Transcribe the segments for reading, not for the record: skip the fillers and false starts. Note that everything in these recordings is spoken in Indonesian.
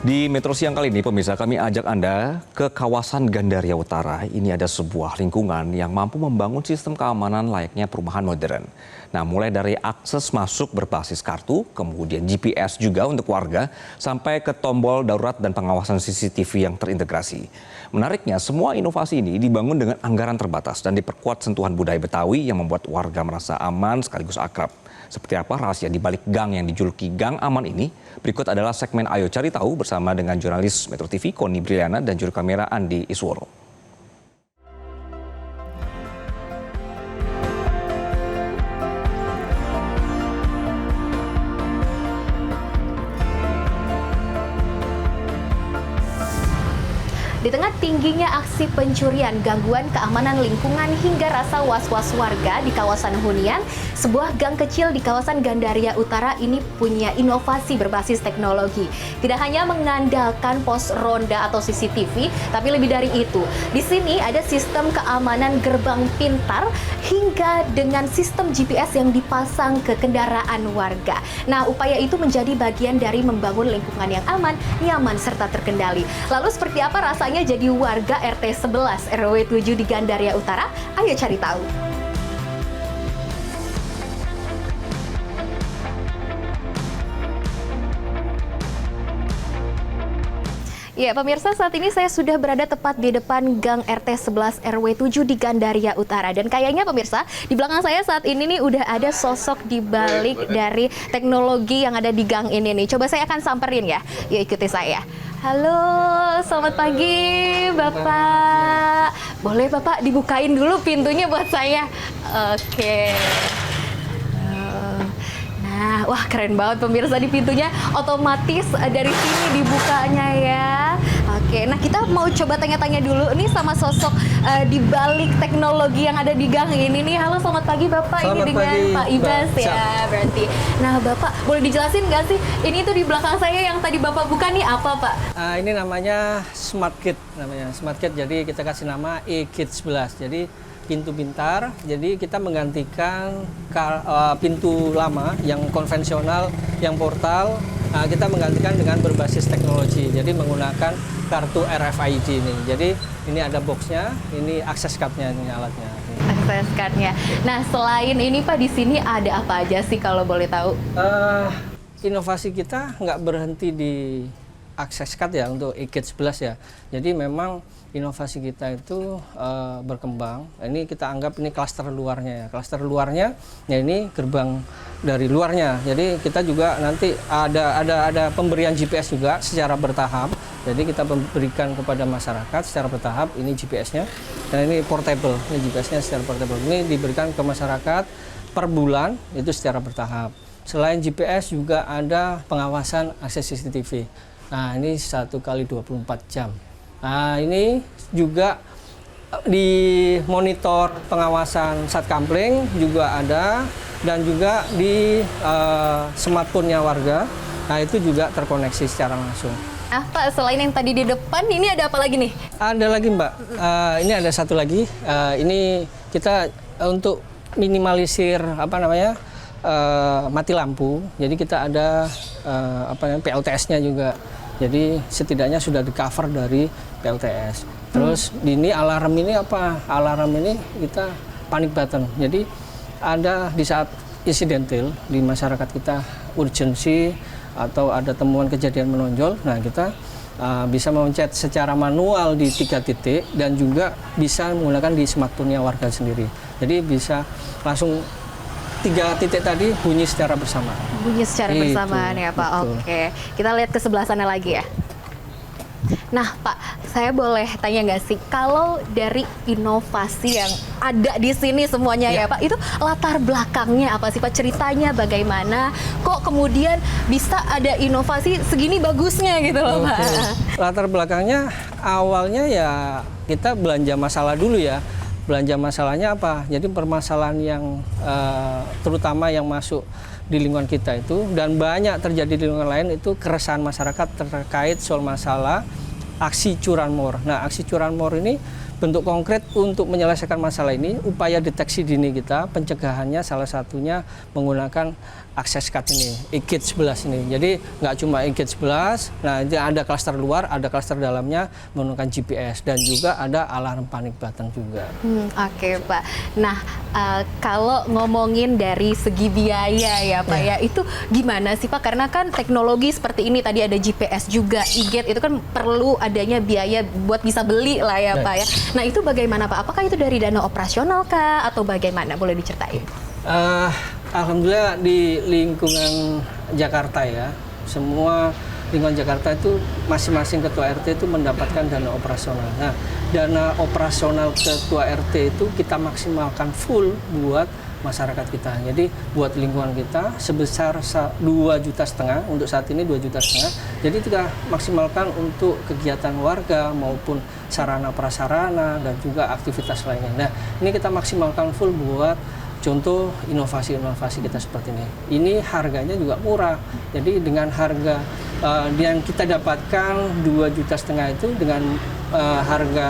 Di Metro Siang kali ini, pemirsa, kami ajak Anda ke kawasan Gandaria Utara. Ini ada sebuah lingkungan yang mampu membangun sistem keamanan layaknya perumahan modern. Nah, mulai dari akses masuk berbasis kartu, kemudian GPS juga untuk warga, sampai ke tombol darurat dan pengawasan CCTV yang terintegrasi. Menariknya, semua inovasi ini dibangun dengan anggaran terbatas dan diperkuat sentuhan budaya Betawi yang membuat warga merasa aman sekaligus akrab. Seperti apa rahasia di balik gang yang dijuluki Gang Aman ini? Berikut adalah segmen Ayo Cari Tahu bersama dengan jurnalis Metro TV Koni Briliana dan juru kamera Andi Isworo. Di tengah tingginya aksi pencurian, gangguan keamanan lingkungan hingga rasa was-was warga di kawasan hunian, sebuah gang kecil di kawasan Gandaria Utara ini punya inovasi berbasis teknologi. Tidak hanya mengandalkan pos ronda atau CCTV, tapi lebih dari itu. Di sini ada sistem keamanan gerbang pintar hingga dengan sistem GPS yang dipasang ke kendaraan warga. Nah, upaya itu menjadi bagian dari membangun lingkungan yang aman, nyaman, serta terkendali. Lalu seperti apa rasanya jadi warga RT 11 RW 7 di Gandaria Utara? Ayo cari tahu. Ya, pemirsa, saat ini saya sudah berada tepat di depan Gang RT 11 RW 7 di Gandaria Utara. Dan kayaknya pemirsa, di belakang saya saat ini nih udah ada sosok di balik dari teknologi yang ada di gang ini nih. Coba saya akan samperin ya. Yuk ikuti saya. Halo, selamat pagi Bapak. Boleh Bapak dibukain dulu pintunya buat saya? Oke. Nah, wah keren banget pemirsa, di pintunya otomatis dari sini dibukanya ya. Oke, nah kita mau coba tanya-tanya dulu nih sama sosok di balik teknologi yang ada di gang ini nih. Halo, selamat pagi Bapak. Selamat ini dengan pagi, Pak Ibas Mbak. ya berarti. Nah Bapak, boleh dijelasin nggak sih ini tuh di belakang saya yang tadi Bapak buka nih apa Pak? Ini namanya Smart Gate, jadi kita kasih nama e-Gate 11. Jadi pintu pintar, jadi kita menggantikan pintu lama yang konvensional, yang portal, kita menggantikan dengan berbasis teknologi. Jadi menggunakan kartu RFID ini. Jadi ini ada boxnya, ini akses card-nya, ini alatnya. Akses card-nya. Nah selain ini Pak, di sini ada apa aja sih kalau boleh tahu? Inovasi kita nggak berhenti di akses card ya untuk e-Gate 11 ya. Jadi memang inovasi kita itu berkembang. Ini kita anggap ini klaster luarnya ya. Klaster luarnya ya ini gerbang dari luarnya. Jadi kita juga nanti ada pemberian GPS juga secara bertahap. Jadi kita berikan kepada masyarakat secara bertahap, ini GPS-nya. Dan ini portable, ini GPS-nya secara portable. Ini diberikan ke masyarakat per bulan itu secara bertahap. Selain GPS juga ada pengawasan akses CCTV. Nah, ini 1 kali 24 jam. Nah, ini juga di monitor pengawasan Satkamling juga ada, dan juga di smartphone-nya warga. Nah, itu juga terkoneksi secara langsung. Pak, selain yang tadi di depan, ini ada apa lagi nih? Ada lagi Mbak, ini ada satu lagi. Ini kita untuk minimalisir mati lampu. Jadi kita ada PLTS-nya juga. Jadi setidaknya sudah di cover dari PLTS. Terus ini alarm ini apa? Alarm ini kita panic button. Jadi ada di saat insidental di masyarakat kita urgensi atau ada temuan kejadian menonjol, nah kita bisa memencet secara manual di 3 titik dan juga bisa menggunakan di smartphone-nya warga sendiri. Jadi bisa langsung 3 titik tadi bunyi secara bersamaan. Bunyi secara bersamaan ya Pak. Betul. Oke, kita lihat ke sebelah sana lagi ya. Nah Pak, saya boleh tanya nggak sih, kalau dari inovasi yang ada di sini semuanya ya Pak, itu latar belakangnya apa sih Pak? Ceritanya bagaimana? Kok kemudian bisa ada inovasi segini bagusnya gitu loh Pak? Latar belakangnya awalnya ya kita belanja masalah dulu ya. Belanja masalahnya apa? Jadi permasalahan yang terutama yang masuk di lingkungan kita itu, dan banyak terjadi di lingkungan lain, itu keresahan masyarakat terkait soal masalah aksi curanmor. Nah, aksi curanmor ini bentuk konkret untuk menyelesaikan masalah ini, upaya deteksi dini kita, pencegahannya salah satunya menggunakan akses card ini, e-gate 11 ini. Jadi nggak cuma e-gate 11, nah itu ada klaster luar, ada klaster dalamnya menggunakan GPS dan juga ada alarm panic button juga. Oke Pak. Nah kalau ngomongin dari segi biaya ya Pak ya, itu gimana sih Pak? Karena kan teknologi seperti ini tadi ada GPS juga, e-gate itu kan perlu adanya biaya buat bisa beli lah ya Pak ya. Nah itu bagaimana Pak? Apakah itu dari dana operasional kah atau bagaimana? Boleh diceritain? Alhamdulillah di lingkungan Jakarta ya, semua lingkungan Jakarta itu masing-masing ketua RT itu mendapatkan dana operasional. Nah, dana operasional ketua RT itu kita maksimalkan full buat masyarakat kita. Jadi buat lingkungan kita sebesar 2,5 juta untuk saat ini 2,5 juta. Jadi kita maksimalkan untuk kegiatan warga maupun sarana prasarana dan juga aktivitas lainnya. Nah, ini kita maksimalkan full buat contoh inovasi-inovasi kita seperti ini. Ini harganya juga murah. Jadi dengan harga yang kita dapatkan 2,5 juta itu dengan harga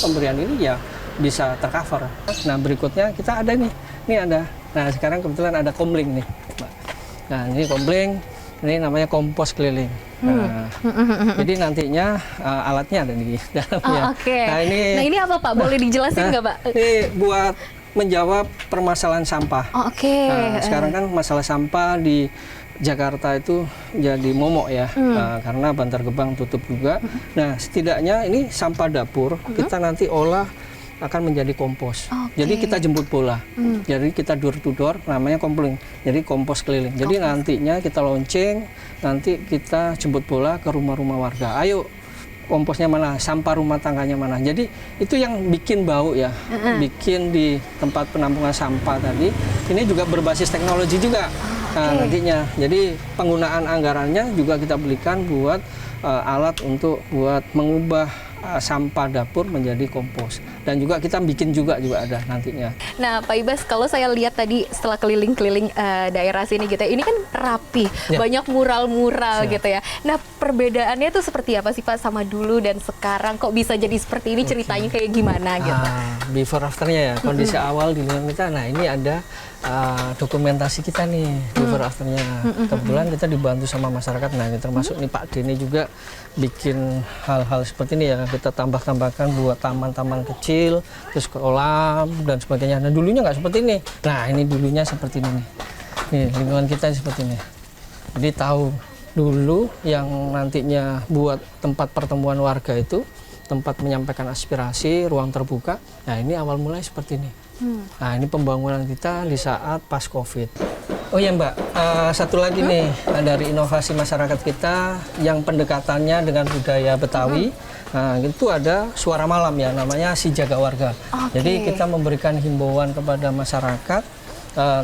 pemberian ini ya bisa tercover. Nah berikutnya kita ada nih. Ini ada. Nah sekarang kebetulan ada komling nih. Nah ini komling. Ini namanya kompos keliling. Nah, jadi nantinya alatnya ada di dalamnya. Nah ini apa Pak? Boleh dijelasin nggak Pak? Ini buat menjawab permasalahan sampah. Nah, sekarang kan masalah sampah di Jakarta itu jadi momok ya, karena Bantar Gebang tutup juga. Nah, setidaknya ini sampah dapur kita nanti olah akan menjadi kompos. Jadi kita jemput bola. Jadi kita door to door, namanya kompling. Jadi kompos keliling. Jadi nantinya kita launching, nanti kita jemput bola ke rumah-rumah warga. Ayo, komposnya mana, sampah rumah tangganya mana. Jadi itu yang bikin bau ya, bikin di tempat penampungan sampah tadi. Ini juga berbasis teknologi juga. Nah, nantinya. Jadi penggunaan anggarannya juga kita belikan buat alat untuk buat mengubah sampah dapur menjadi kompos. Dan juga kita bikin juga ada nantinya. Nah Pak Ibas, kalau saya lihat tadi setelah keliling-keliling daerah sini gitu ya, ini kan rapi, banyak mural-mural gitu ya. Nah perbedaannya tuh seperti apa sih Pak sama dulu dan sekarang? Kok bisa jadi seperti ini, ceritanya kayak gimana gitu? Before afternya ya, kondisi awal di lingkungan kita. Nah ini ada dokumentasi kita nih, before afternya. Kebetulan kita dibantu sama masyarakat. Nah ini termasuk nih Pak Deni juga bikin hal-hal seperti ini ya. Kita tambahkan buat taman-taman kecil, terus kolam dan sebagainya. Nah dulunya nggak seperti ini. Nah ini dulunya seperti ini nih. Nih lingkungan kita seperti ini. Jadi tahu dulu yang nantinya buat tempat pertemuan warga itu, tempat menyampaikan aspirasi, ruang terbuka. Nah ini awal mulai seperti ini. Nah ini pembangunan kita di saat pas COVID. Oh ya Mbak, satu lagi nih dari inovasi masyarakat kita yang pendekatannya dengan budaya Betawi. Nah, itu ada suara malam ya, namanya Si Jaga Warga. Jadi kita memberikan himbauan kepada masyarakat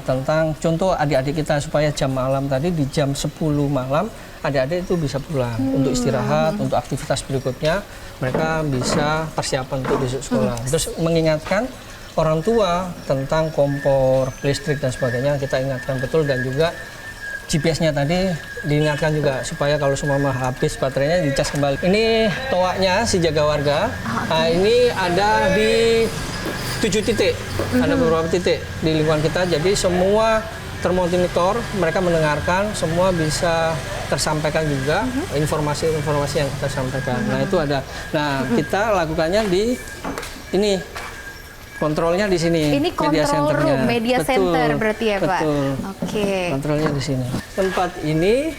tentang contoh adik-adik kita supaya jam malam tadi di jam 10 malam adik-adik itu bisa pulang untuk istirahat, untuk aktivitas berikutnya mereka bisa persiapan untuk besok sekolah. Terus mengingatkan orang tua tentang kompor, listrik dan sebagainya kita ingatkan betul, dan juga GPS-nya tadi diingatkan juga supaya kalau semua habis baterainya dicas kembali. Ini toaknya Si Jaga Warga. Nah, ini ada di 7 titik, ada beberapa titik di lingkungan kita. Jadi semua termonitor, mereka mendengarkan, semua bisa tersampaikan juga informasi-informasi yang kita sampaikan. Nah itu ada. Nah kita lakukannya di ini. Kontrolnya di sini. Ini kontrol room, media center berarti ya Pak? Betul. Kontrolnya di sini. Tempat ini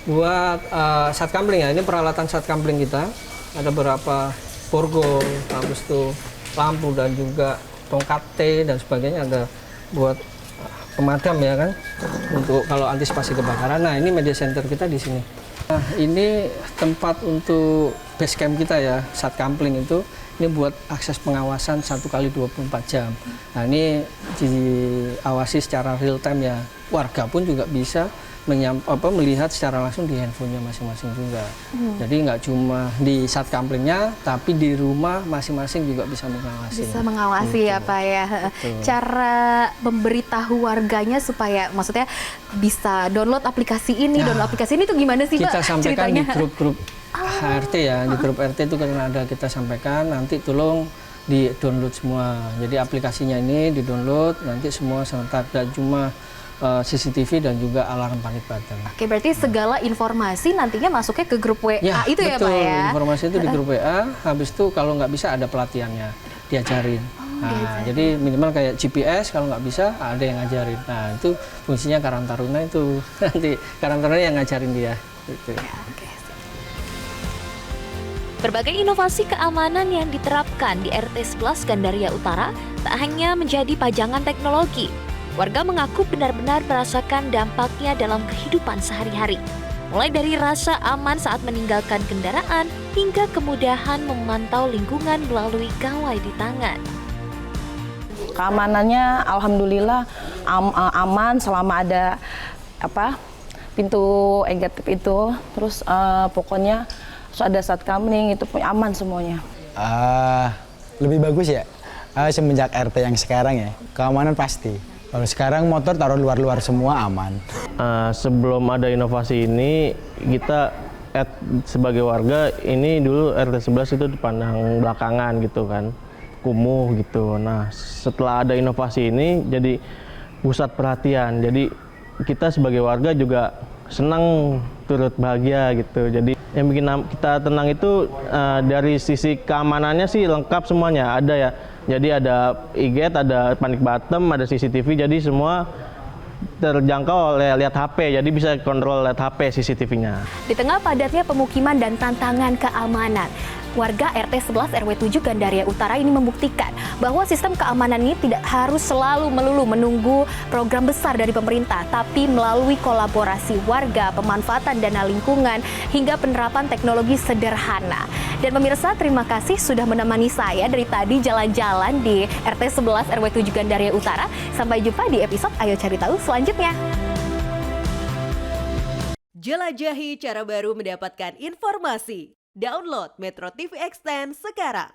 buat satkamling ya. Ini peralatan satkamling kita. Ada beberapa borgol, habis itu lampu dan juga tongkat T dan sebagainya. Ada buat pemadam ya kan, untuk kalau antisipasi kebakaran. Nah ini media center kita di sini. Nah ini tempat untuk base camp kita ya, satkamling itu. Ini buat akses pengawasan 1x24 jam. Nah ini diawasi secara real time ya. Warga pun juga bisa melihat secara langsung di handphonenya masing-masing juga. Jadi nggak cuma di satkamplingnya, tapi di rumah masing-masing juga bisa mengawasi. Bisa mengawasi gitu. Ya Pak ya. Betul. Cara memberitahu warganya supaya maksudnya bisa download aplikasi ini, download aplikasi ini tuh gimana sih Pak? Kita sampaikan ceritanya di grup-grup RT ya, di grup RT itu karena ada kita sampaikan, nanti tolong di-download semua. Jadi aplikasinya ini di-download, nanti semua serentak, dan cuma CCTV dan juga alarm panic button. Oke, berarti segala informasi nantinya masuknya ke grup WA itu ya, Pak betul. ya? Informasi itu di grup WA, habis itu kalau nggak bisa ada pelatihannya, diajarin. Nah, jadi minimal kayak GPS, kalau nggak bisa ada yang ngajarin. Nah, itu fungsinya Karang Taruna itu. Nanti Karang Taruna yang ngajarin dia. Gitu. Berbagai inovasi keamanan yang diterapkan di RT 11 Gandaria Utara tak hanya menjadi pajangan teknologi. Warga mengaku benar-benar merasakan dampaknya dalam kehidupan sehari-hari. Mulai dari rasa aman saat meninggalkan kendaraan, hingga kemudahan memantau lingkungan melalui gawai di tangan. Keamanannya alhamdulillah aman selama ada pintu egrek itu, terus pokoknya ada satkamling itu aman semuanya. Lebih bagus ya semenjak RT yang sekarang ya, keamanan pasti. Kalau sekarang motor taruh luar-luar semua aman. Sebelum ada inovasi ini, kita sebagai warga ini dulu RT 11 itu dipandang belakangan gitu kan, kumuh gitu. Nah, setelah ada inovasi ini jadi pusat perhatian. Jadi kita sebagai warga juga senang, turut bahagia gitu. Jadi yang bikin kita tenang itu dari sisi keamanannya sih lengkap semuanya ada ya. Jadi ada e-gate, ada panic button, ada CCTV. Jadi semua terjangkau oleh lihat HP. Jadi bisa kontrol lihat HP CCTV-nya. Di tengah padatnya pemukiman dan tantangan keamanan, warga RT 11 RW 7 Gandaria Utara ini membuktikan bahwa sistem keamanan ini tidak harus selalu melulu menunggu program besar dari pemerintah, tapi melalui kolaborasi warga, pemanfaatan dana lingkungan, hingga penerapan teknologi sederhana. Dan pemirsa, terima kasih sudah menemani saya dari tadi jalan-jalan di RT 11 RW 7 Gandaria Utara. Sampai jumpa di episode Ayo Cari Tahu selanjutnya. Jelajahi cara baru mendapatkan informasi. Download Metro TV Extend sekarang.